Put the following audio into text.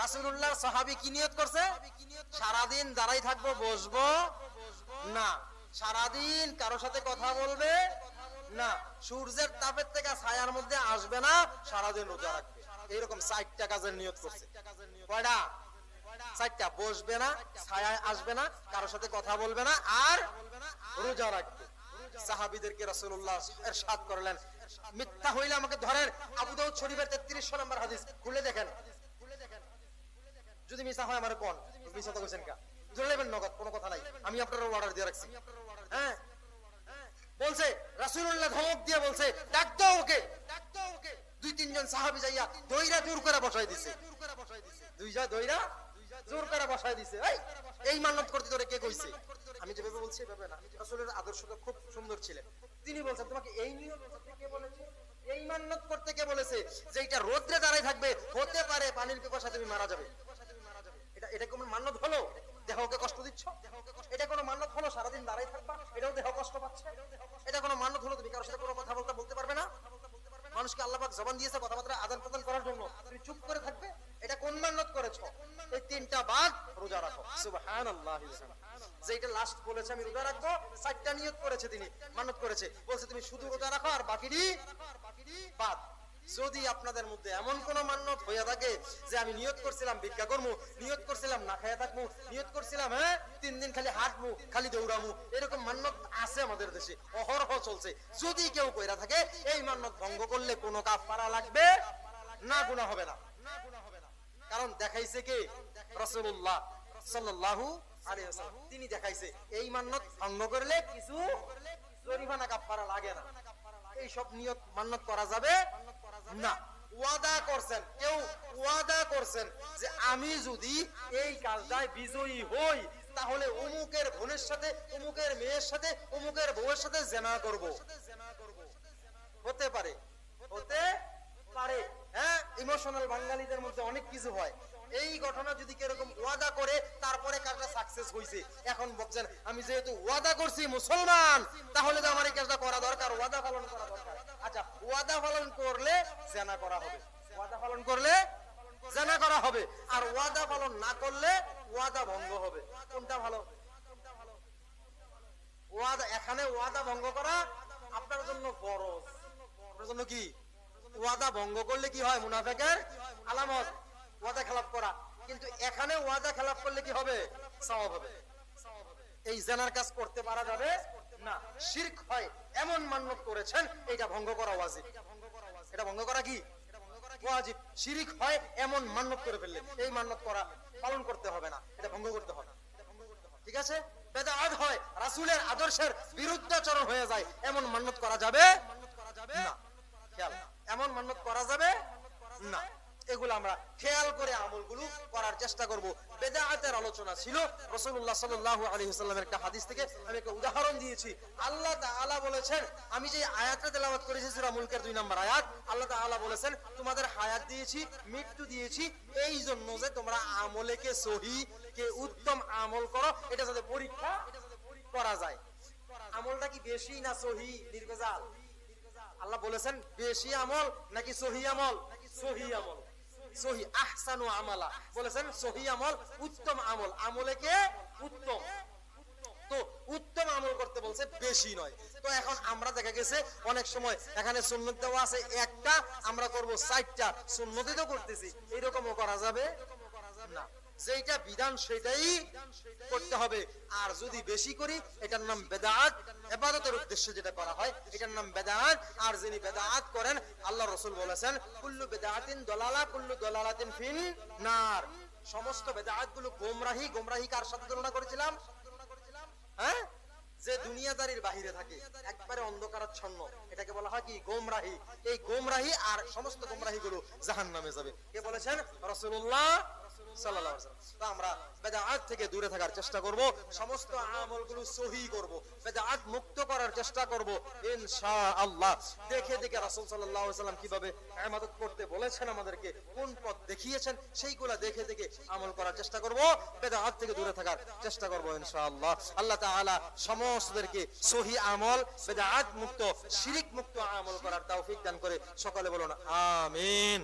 রাসূলুল্লাহর সাহাবী কি নিয়ত করছে? সারাদিন দাঁড়াই থাকবো, বসবো না, সারাদিন কারোর সাথে কথা বলবে না, সূর্যের তাপের থেকে ছায়ার মধ্যে আসবে না, সারাদিন রোজা রাখবে। এইরকম 4টা কাজের নিয়ত করছে। কয়টা? 4টা। বসবে না, ছায়ায় আসবে না, কারোর সাথে কথা বলবে না, আর রোজা রাখবে। সাহাবীদেরকে রাসূলুল্লাহ ইরশাদ করলেন, মিথ্যা হইলে আমাকে ধরেন। আবু দাউদ শরীফের 33 নম্বর হাদিস খুলে দেখেন। যদি মিথ্যা হয় আমারে কোন মিথ্যা তো কইছেন কা, ধরে নেবেন নগদ, কোনো কথা নাই, আমি আপনার অর্ডার দিয়ে রাখছি। হ্যাঁ, বলছে রাসূলুল্লাহ ধমক দিয়ে বলছে, ডাক দাও ওকে। 2-3 জন সাহাবী যাইয়া দইরা জোর করে বসাই দিছে। দইরা জোর করে বসাই দিছে। এই মান্নত করতে তোরে কে কইছে? আমি যেভাবে বলছি এভাবে না। রাসূলের আদর্শটা খুব সুন্দর ছিলেন। তিনি বলছেন, তোমাকে এই নিয়ত করতে কে বলেছে? এই মান্নত করতে কে বলেছে যে এটা রোদ্রে দাঁড়ায় থাকবে, হতে পারে পানির পিপাসায় তুমি মারা যাবে? এটা কোন মান্নত হলো? দেহকে কষ্ট দিচ্ছ? এটা কোন মান্নত হলো? সারাদিন দাঁড়ায় থাকবা, এটাও দেহ কষ্ট পাচ্ছে? এটা কোন মান্নত হলো? তুমি কারোর সাথে কোনো কথা বলতে পারবে না? মানুষকে আল্লাহ পাক জবান দিয়েছে কথাবার্তা আদান প্রদান করার জন্য, তুমি চুপ করে থাকবে? এটা কোন মান্নত করেছো? এই 3টা বাদ রোজা রাখো। সুবহানাল্লাহ। যেটা লাস্ট বলেছে আমি রোজা রাখবো, 4টা নিয়ত করেছে, তিনি মান্নত করেছে, বলছে তুমি শুধু রোজা রাখো আর বাকিটি বাদ। যদি আপনাদের মধ্যে এমন কোন মান্নত হইয়া থাকে যে আমি নিয়ত করছিলাম ভিক্ষা করবো, নিয়ত করছিলাম না খাইয়া থাকবো, নিয়ত করছিলাম 3 দিন খালি হাঁটবো, খালি দৌড়ামু, এরকম মান্নত আছে আমাদের দেশে, অহরহ চলছে। যদি কেউ কইরা থাকে, এই মান্নত ভঙ্গ করলে কোনো কাফারা লাগবে না, গুনাহ হবে না। কারণ দেখাইছে কে? রাসূলুল্লাহ সাল্লাল্লাহু আলাইহি ওয়াসাল্লাম। তিনি দেখাইছে এই মান্নত ভঙ্গ করলে কিছু জরিমানা কাফারা লাগে না। এই সব নিয়ত মান্নত করা যাবে না। ওয়াদা করছেন, কেউ ওয়াদা করছেন যে আমি যদি এই কাজটায় বিজয়ী হই, তাহলে অমুকের বোনের সাথে, অমুকের মেয়ের সাথে, অমুকের বউয়ের সাথে জিনা করব। হতে পারে, হ্যাঁ, ইমোশনাল বাঙালিদের মধ্যে অনেক কিছু হয়। এই ঘটনা যদি কিরকম ওয়াদা করে তারপরে কাজটা সাকসেস হইছে, এখন বলছেন আমি যেহেতু ওয়াদা করছি মুসলমান, তাহলে তো আমার এই কাজটা করা দরকার, ওয়াদা পালন করা দরকার। আচ্ছা, ওয়াদা পালন করলে জিনা করা হবে, ওয়াদা পালন করলে জিনা করা হবে, আর ওয়াদা পালন না করলে ওয়াদা ভঙ্গ হবে। কোনটা ভালো? ওয়াদা, এখানে ওয়াদা ভঙ্গ করা আপনার জন্য ফরজ। আপনার জন্য কি? ওয়াদা ভঙ্গ করলে কি হয়? মুনাফিকের আলামত ওয়াদা খেলাপ করা। কিন্তু এখানে ওয়াদা খেলাপ করলে কি হবে? সওয়াব হবে। এই জিনার কাজ করতে পারা যাবে না, শিরক হয়। এমন মান্নত করেছেন, এটা ভঙ্গ করা ওয়াজিব। এটা ভঙ্গ করা কি? ওয়াজিব। শিরক হয় এমন মান্নত করে ফেললে এই মান্নত করা পালন করতে হবে না, এটা ভঙ্গ করতে হবে। ঠিক আছে? বেদাত হয়, রাসূলের আদর্শের বিরুদ্ধাচরণ হয়ে যায়, এমন মান্নত করা যাবে না। খেয়াল, এমন মান্নত করা যাবে না। এগুলো আমরা খেয়াল করে আমলগুলো করার চেষ্টা করব। বেদাতের আলোচনা ছিল। রাসূলুল্লাহ সাল্লাল্লাহু আলাইহি ওয়াসাল্লামের একটা হাদিস থেকে আমি একটা উদাহরণ দিয়েছি। আল্লাহ তাআলা বলেছেন, আমি যে আয়াতটা তেলাওয়াত করেছি সূরা মুলকের 2 নম্বর আয়াত, আল্লাহ তাআলা বলেছেন তোমাদের হায়াত দিয়েছি, মৃত্যু দিয়েছি এই জন্য যে তোমরা আমলেকে সহিহ কে উত্তম আমল করো, এটা যাতে পরীক্ষা করা যায়। আমলটা কি বেশি না সহিহ নির্ভেজাল? আল্লাহ বলেছেন বেশি আমল নাকি সহিহ আমল? সহিহ আমল। সহি আহসানু আমালা বলেছেন, সহি আমল উত্তম আমল, আমলেকে উত্তম। তো উত্তম আমল করতে বলছে, বেশি নয়। তো এখন আমরা দেখা গেছে অনেক সময় এখানে সুন্নত দেওয়া আছে একটা, আমরা করব 4টা, সুন্নতই তো করতেছি, এরকমও করা যাবে না। যেটা বিধান সেটাই করতে হবে। আর যদি বেশি করি, এটার নাম বেদাত। ইবাদতের উদ্দেশ্যে যেটা করা হয় এটার নাম বেদাত। আর যিনি বেদাত করেন, আল্লাহ রাসূল বলেছেন কুল্লু বেদাতিন দালালা কুল্লু দালালাতিন ফিন নার। সমস্ত বেদাত গুলো গোমরাহি। গোমরাহি কার সাথে তুলনা করেছিলাম? হ্যাঁ, যে দুনিয়াদারির বাহিরে থাকে, একবারে অন্ধকারাচ্ছন্ন, এটাকে বলা হয় কি? গোমরাহি। এই গোমরাহি আর সমস্ত গোমরাহি গুলো জাহান্নামে যাবে। কে বলেছেন? রাসূলুল্লাহ সাল্লাল্লাহু আলাইহি ওয়াসাল্লাম। তো আমরা বেদাত থেকে দূরে থাকার চেষ্টা করব, সমস্ত আমলগুলো সহিহ করব, বেদাত মুক্ত করার চেষ্টা করব ইনশাআল্লাহ। দেখে দেখে রাসূল সাল্লাল্লাহু আলাইহি ওয়াসাল্লাম কিভাবে ইবাদত করতে বলেছেন, আমাদেরকে কোন পথ দেখিয়েছেন, সেইগুলা দেখে দেখে আমল করার চেষ্টা করব, বেদাত থেকে দূরে থাকার চেষ্টা করব ইনশাআল্লাহ। আল্লাহ তাআলা সমস্তদেরকে সহিহ আমল, বেদাত মুক্ত, শিরক মুক্ত আমল করার তৌফিক দান করে সকলে বলুন আমিন।